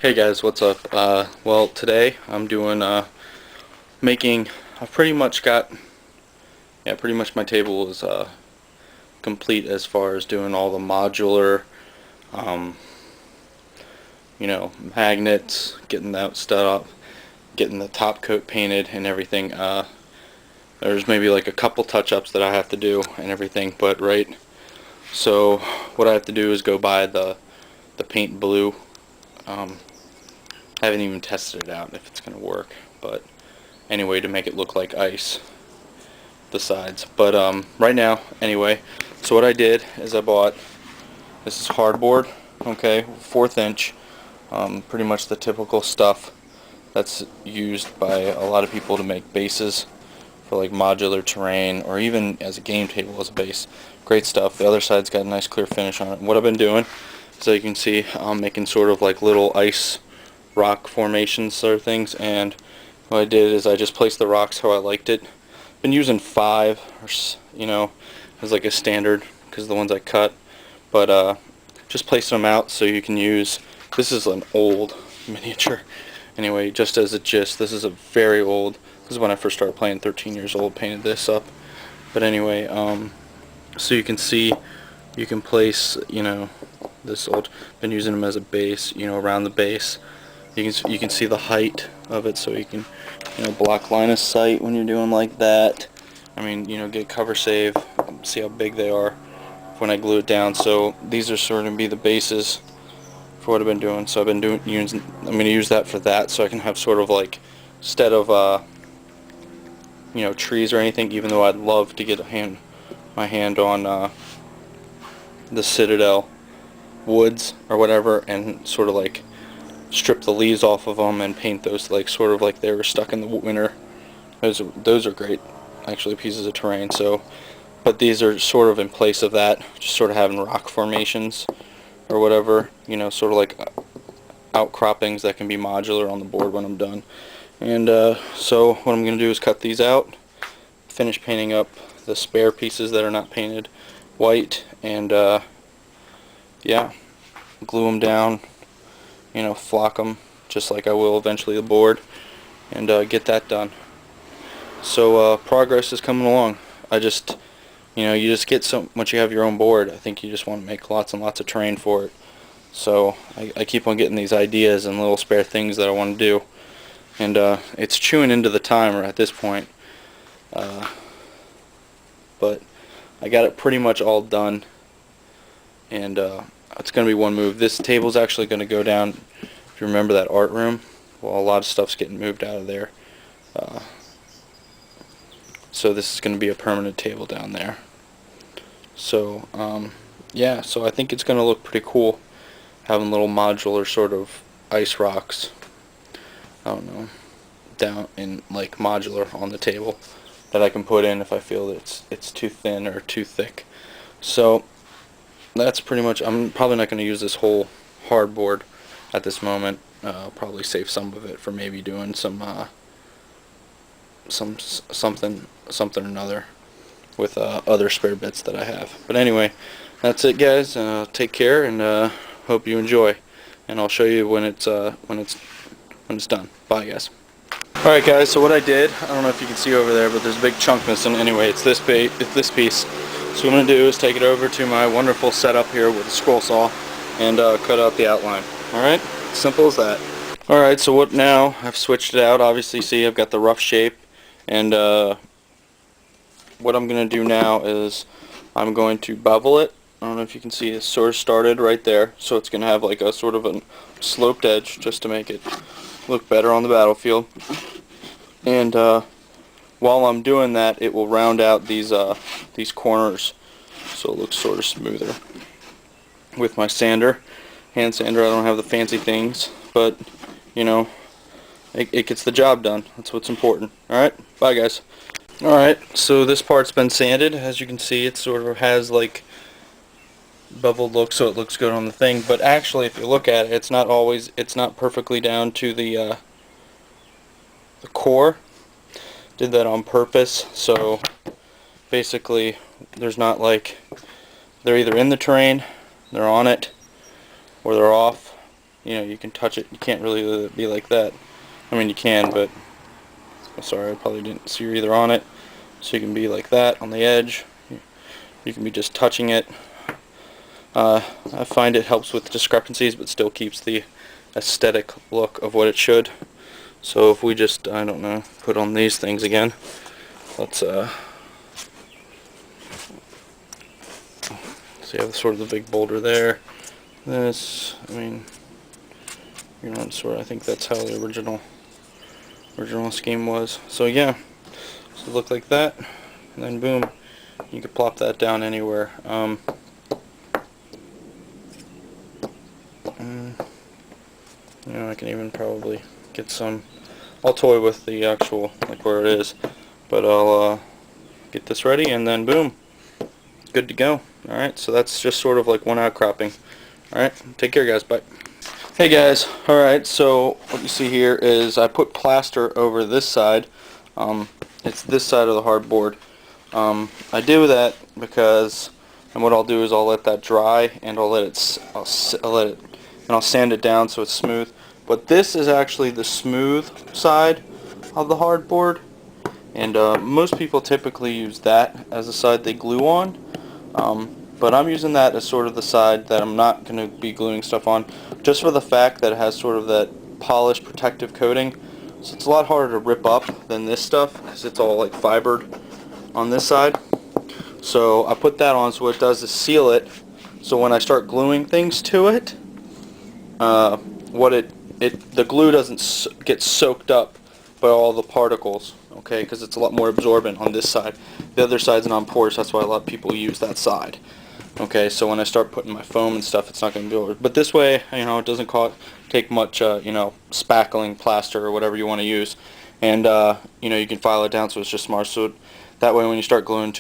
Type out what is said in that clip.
Hey guys, what's up? Well, today I'm doing making. I've pretty much got, yeah, pretty much my table is complete as far as doing all the modular, um, magnets, getting that stuff up, getting the top coat painted and everything. There's maybe like a couple touch-ups that I have to do and everything, but right. So what I have to do is go buy the paint blue. Um, I haven't even tested it out if it's gonna work, but anyway, to make it look like ice, the sides. But right now, anyway, so what I did is I bought, this is hardboard, okay, 1/4 inch, pretty much the typical stuff that's used by a lot of people to make bases for like modular terrain or even as a game table as a base. Great stuff. The other side's got a nice clear finish on it. What I've been doing, so you can see, I'm making sort of like little ice rock formations sort of things, and what I did is I just placed the rocks how I liked it. Been using 5 or as like a standard because the ones I cut, but just placing them out so you can use. This is an old miniature. Anyway, just as a gist, this is a very old. This is when I first started playing. 13 years old. Painted this up. But anyway, so you can see, you can place, this old. Been using them as a base, around the base. You can see the height of it, so you can, block line of sight when you're doing like that. I mean, get cover save. See how big they are when I glue it down. So these are sort of be the bases for what I've been doing. So I've been using. I'm going to use that for that, so I can have sort of like, instead of trees or anything. Even though I'd love to get my hand on the Citadel woods or whatever, and sort of like strip the leaves off of them and paint those like sort of like they were stuck in the winter. Those are great, actually, pieces of terrain. So, but these are sort of in place of that, just sort of having rock formations or whatever, sort of like outcroppings that can be modular on the board when I'm done. And so what I'm going to do is cut these out, finish painting up the spare pieces that are not painted white, and yeah, glue them down, flock them just like I will eventually the board, and get that done. So progress is coming along. I just, you just get so once you have your own board, I think you just want to make lots and lots of terrain for it. So I keep on getting these ideas and little spare things that I want to do, and it's chewing into the timer at this point. But I got it pretty much all done, and it's going to be one move. This table's actually going to go down. If you remember that art room, well, a lot of stuff's getting moved out of there. So this is going to be a permanent table down there. So yeah, so I think it's going to look pretty cool, having little modular sort of ice rocks, I don't know, down in like modular on the table that I can put in if I feel that it's too thin or too thick. So that's pretty much. I'm probably not going to use this whole hardboard at this moment. I'll probably save some of it for maybe doing something or another with other spare bits that I have. But anyway, that's it, guys. Take care, and hope you enjoy. And I'll show you when it's done. Bye, guys. All right, guys. So what I did, I don't know if you can see over there, but there's a big chunk missing. Anyway, it's this piece. So what I'm going to do is take it over to my wonderful setup here with a scroll saw and cut out the outline. Alright, simple as that. Alright, so what now? I've switched it out. Obviously, see, I've got the rough shape, and what I'm going to do now is I'm going to bevel it. I don't know if you can see, it sort of started right there, so it's going to have like a sort of a sloped edge just to make it look better on the battlefield. And while I'm doing that, it will round out these corners so it looks sort of smoother. With my sander, hand sander, I don't have the fancy things, but it gets the job done. That's what's important. Alright, bye, guys. Alright, so this part's been sanded. As you can see, it sort of has like beveled look, so it looks good on the thing, but actually if you look at it, it's not perfectly down to the core. Did that on purpose, so basically there's not like, they're either in the terrain, they're on it, or they're off, you can touch it. You can't really be like that. I mean, you can, but sorry, I probably didn't see you're either on it. So you can be like that on the edge. You can be just touching it. I find it helps with discrepancies, but still keeps the aesthetic look of what it should. So if we just, I don't know, put on these things again. Let's see, I have sort of the big boulder there. This, I mean, I think that's how the original scheme was. So yeah, so look like that, and then boom, you could plop that down anywhere. I can even probably get some. I'll toy with the actual, like where it is, but I'll get this ready, and then boom, good to go. Alright, so that's just sort of like one outcropping. Alright, take care guys, bye. Hey guys, alright, so what you see here is I put plaster over this side. It's this side of the hardboard. I do that because, and what I'll do is I'll let that dry, and I'll sand it down so it's smooth. But this is actually the smooth side of the hardboard, and most people typically use that as the side they glue on. But I'm using that as sort of the side that I'm not going to be gluing stuff on, just for the fact that it has sort of that polished protective coating. So it's a lot harder to rip up than this stuff, because it's all like fibered on this side. So I put that on, so what it does is seal it, so when I start gluing things to it, the glue doesn't get soaked up by all the particles, okay, because it's a lot more absorbent on this side. The other side's non-porous, that's why a lot of people use that side. Okay, so when I start putting my foam and stuff, it's not going to be over. But this way, it doesn't take much, spackling, plaster, or whatever you want to use. And, you can file it down so it's just smart. So that way when you start gluing to